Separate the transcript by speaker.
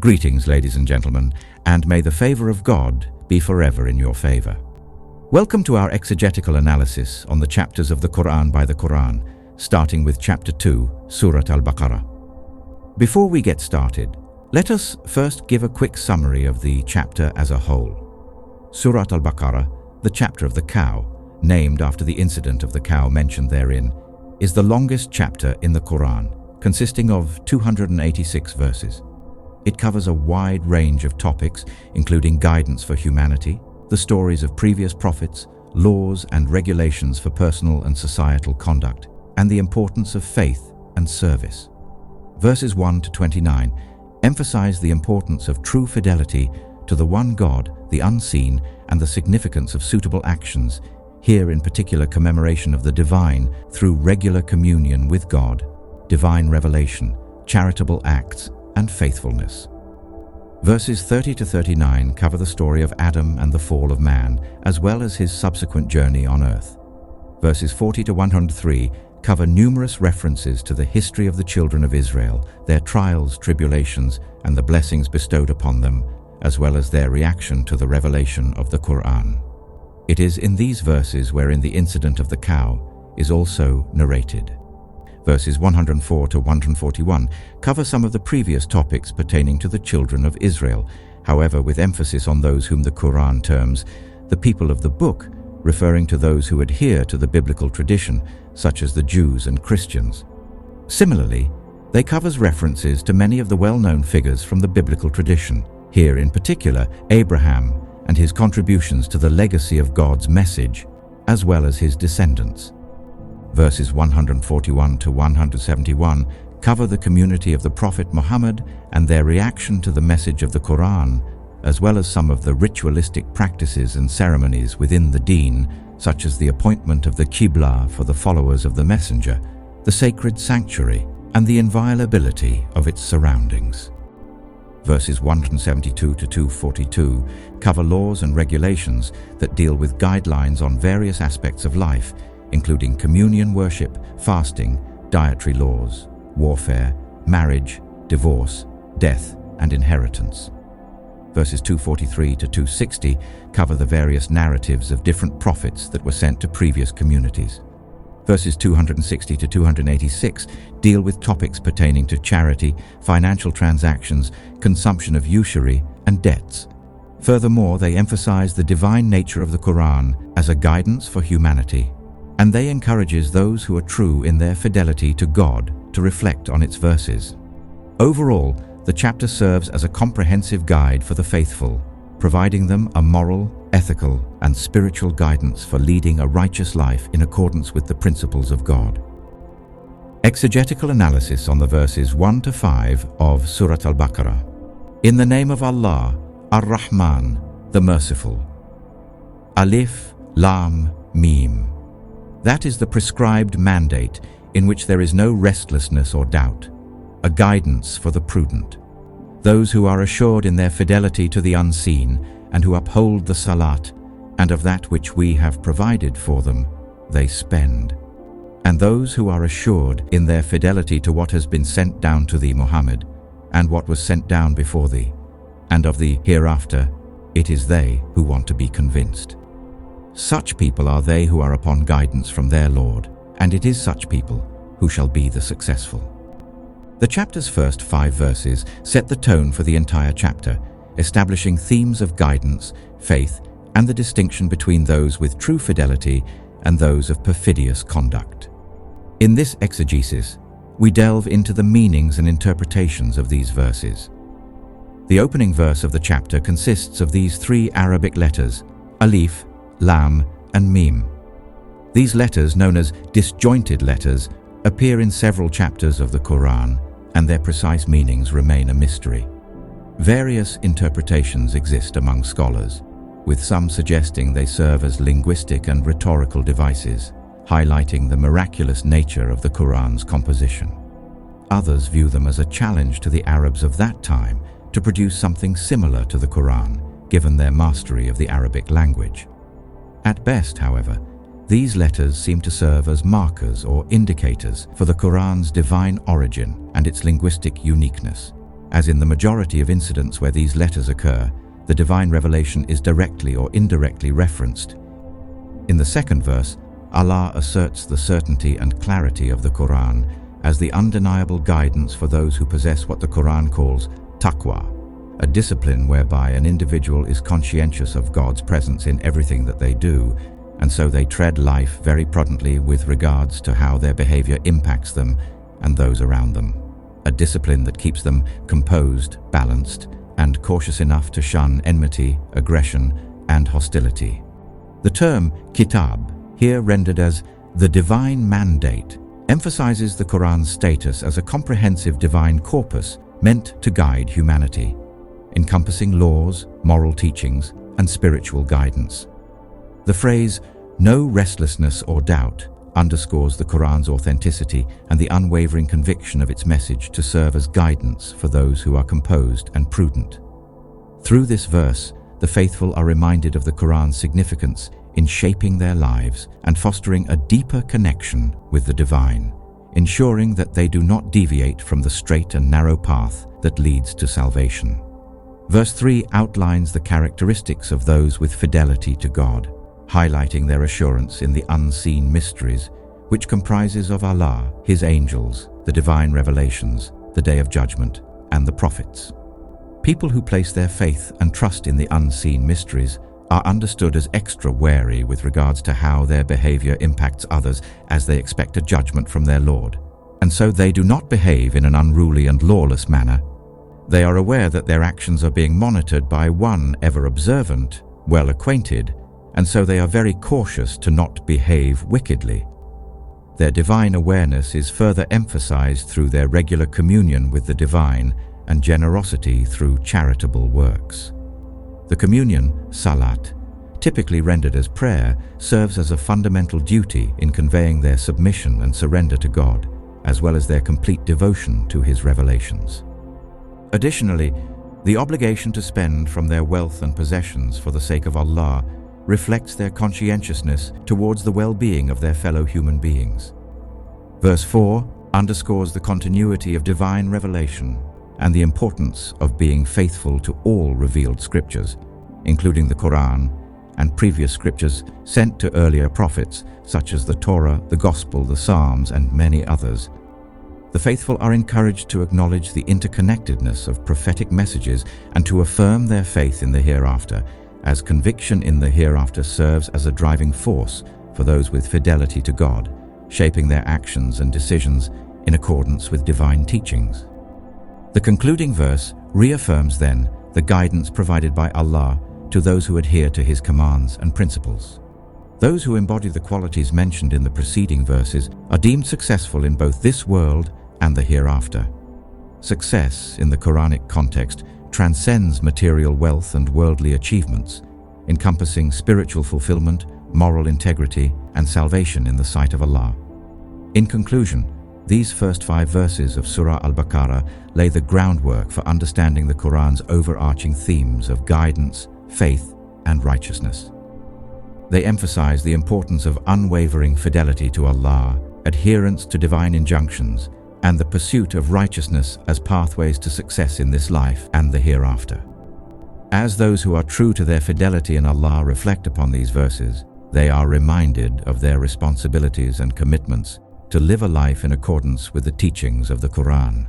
Speaker 1: Greetings, ladies and gentlemen, and may the favor of God be forever in your favor. Welcome to our exegetical analysis on the chapters of the Quran by the Quran, starting with chapter 2, Surat al-Baqarah. Before we get started, let us first give a quick summary of the chapter as a whole. Surat al-Baqarah, the chapter of the cow, named after the incident of the cow mentioned therein, is the longest chapter in the Quran, consisting of 286 verses. It covers a wide range of topics, including guidance for humanity, the stories of previous prophets, laws and regulations for personal and societal conduct, and the importance of faith and service. Verses 1 to 29 emphasize the importance of true fidelity to the one God, the unseen, and the significance of suitable actions, here in particular commemoration of the divine through regular communion with God, divine revelation, charitable acts, and faithfulness. Verses 30 to 39 cover the story of Adam and the fall of man, as well as his subsequent journey on earth. Verses 40 to 103 cover numerous references to the history of the children of Israel, their trials, tribulations, and the blessings bestowed upon them, as well as their reaction to the revelation of the Quran. It is in these verses wherein the incident of the cow is also narrated. Verses 104 to 141 cover some of the previous topics pertaining to the children of Israel, however with emphasis on those whom the Quran terms the people of the book, referring to those who adhere to the biblical tradition, such as the Jews and Christians. Similarly, they covers references to many of the well-known figures from the biblical tradition, here in particular Abraham and his contributions to the legacy of God's message, as well as his descendants. Verses 141 to 171 cover the community of the Prophet Muhammad and their reaction to the message of the Quran, as well as some of the ritualistic practices and ceremonies within the Deen, such as the appointment of the Qibla for the followers of the Messenger, the sacred sanctuary, and the inviolability of its surroundings. Verses 172 to 242 cover laws and regulations that deal with guidelines on various aspects of life, including communion worship, fasting, dietary laws, warfare, marriage, divorce, death, and inheritance. Verses 243 to 260 cover the various narratives of different prophets that were sent to previous communities. Verses 260 to 286 deal with topics pertaining to charity, financial transactions, consumption of usury, and debts. Furthermore, they emphasize the divine nature of the Quran as a guidance for humanity, and they encourages those who are true in their fidelity to God to reflect on its verses. Overall, the chapter serves as a comprehensive guide for the faithful, providing them a moral, ethical, and spiritual guidance for leading a righteous life in accordance with the principles of God. Exegetical analysis on the verses 1 to 5 of Surat al-Baqarah. In the name of Allah, Ar-Rahman, the Merciful. Alif, Lam, Mim. That is the prescribed mandate in which there is no restlessness or doubt, a guidance for the prudent. Those who are assured in their fidelity to the unseen and who uphold the salat, and of that which we have provided for them, they spend. And those who are assured in their fidelity to what has been sent down to thee, Muhammad, and what was sent down before thee, and of the hereafter, it is they who want to be convinced. Such people are they who are upon guidance from their Lord, and it is such people who shall be the successful. The chapter's first 5 verses set the tone for the entire chapter, establishing themes of guidance, faith, and the distinction between those with true fidelity and those of perfidious conduct. In this exegesis, we delve into the meanings and interpretations of these verses. The opening verse of the chapter consists of these 3 Arabic letters, Alif, Lam, and Mim. These letters, known as disjointed letters, appear in several chapters of the Quran, and their precise meanings remain a mystery. Various interpretations exist among scholars, with some suggesting they serve as linguistic and rhetorical devices, highlighting the miraculous nature of the Quran's composition. Others view them as a challenge to the Arabs of that time to produce something similar to the Quran, given their mastery of the Arabic language. At best, however, these letters seem to serve as markers or indicators for the Quran's divine origin and its linguistic uniqueness. As in the majority of incidents where these letters occur, the divine revelation is directly or indirectly referenced. In the second verse, Allah asserts the certainty and clarity of the Quran as the undeniable guidance for those who possess what the Quran calls taqwa, a discipline whereby an individual is conscientious of God's presence in everything that they do, and so they tread life very prudently with regards to how their behavior impacts them and those around them. A discipline that keeps them composed, balanced, and cautious enough to shun enmity, aggression, and hostility. The term kitab, here rendered as the divine mandate, emphasizes the Quran's status as a comprehensive divine corpus meant to guide humanity, encompassing laws, moral teachings, and spiritual guidance. The phrase, "no restlessness or doubt," underscores the Quran's authenticity and the unwavering conviction of its message to serve as guidance for those who are composed and prudent. Through this verse, the faithful are reminded of the Quran's significance in shaping their lives and fostering a deeper connection with the divine, ensuring that they do not deviate from the straight and narrow path that leads to salvation. Verse 3 outlines the characteristics of those with fidelity to God, highlighting their assurance in the unseen mysteries, which comprises of Allah, His angels, the divine revelations, the Day of Judgment, and the prophets. People who place their faith and trust in the unseen mysteries are understood as extra wary with regards to how their behavior impacts others, as they expect a judgment from their Lord, and so they do not behave in an unruly and lawless manner. They are aware that their actions are being monitored by one ever observant, well acquainted, and so they are very cautious to not behave wickedly. Their divine awareness is further emphasized through their regular communion with the divine and generosity through charitable works. The communion, salat, typically rendered as prayer, serves as a fundamental duty in conveying their submission and surrender to God, as well as their complete devotion to His revelations. Additionally, the obligation to spend from their wealth and possessions for the sake of Allah reflects their conscientiousness towards the well-being of their fellow human beings. Verse 4 underscores the continuity of divine revelation and the importance of being faithful to all revealed scriptures, including the Quran and previous scriptures sent to earlier prophets such as the Torah, the Gospel, the Psalms, and many others. The faithful are encouraged to acknowledge the interconnectedness of prophetic messages and to affirm their faith in the hereafter, as conviction in the hereafter serves as a driving force for those with fidelity to God, shaping their actions and decisions in accordance with divine teachings. The concluding verse reaffirms then the guidance provided by Allah to those who adhere to His commands and principles. Those who embody the qualities mentioned in the preceding verses are deemed successful in both this world and the hereafter. Success, in the Quranic context, transcends material wealth and worldly achievements, encompassing spiritual fulfillment, moral integrity, and salvation in the sight of Allah. In conclusion, these first 5 verses of Surat al-Baqarah lay the groundwork for understanding the Quran's overarching themes of guidance, faith, and righteousness. They emphasize the importance of unwavering fidelity to Allah, adherence to divine injunctions, and the pursuit of righteousness as pathways to success in this life and the hereafter. As those who are true to their fidelity in Allah reflect upon these verses, they are reminded of their responsibilities and commitments to live a life in accordance with the teachings of the Quran.